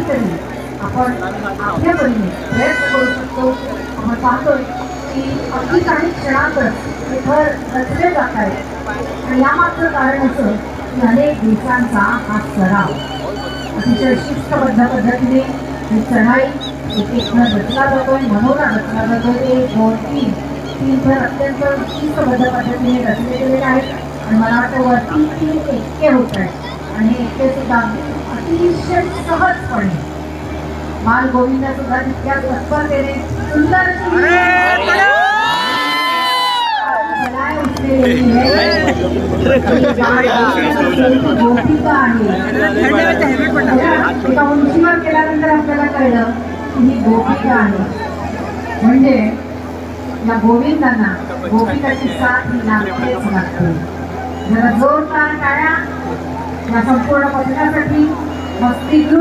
काहीतरी आपण आपल्या परीने प्रयत्न करू शकतो. आपण पाहतोय की अगदी काही क्षणातच हे घर रचले जात आहे आणि यामागचं कारण असं की अनेक दिवसांचा हा सराव अतिशय शिस्तबद्ध पद्धतीने ही चढाई एक एक घर रचला जातोय, मनोरा रचला जातोय. ते 2-3 घर अत्यंत शिस्तबद्ध पद्धतीने रचले गेलेले आहेत आणि मला वाटतं वरती 3 एक्के होत आहेत आणि हे एक्के सुद्धा अतिशय सहजपणे बाल गोविंद सुद्धा तितक्या तत्परतेने सुंदर गोपिका आहे. एका उंचीवर केल्यानंतर आपल्याला कळलं की ही गोपिका आहे, म्हणजे या गोविंदांना गोपिकाची साथ ही लागतेच लागते. जरा जोरदार टाळ्या या संपूर्ण पथकासाठी. मस्ती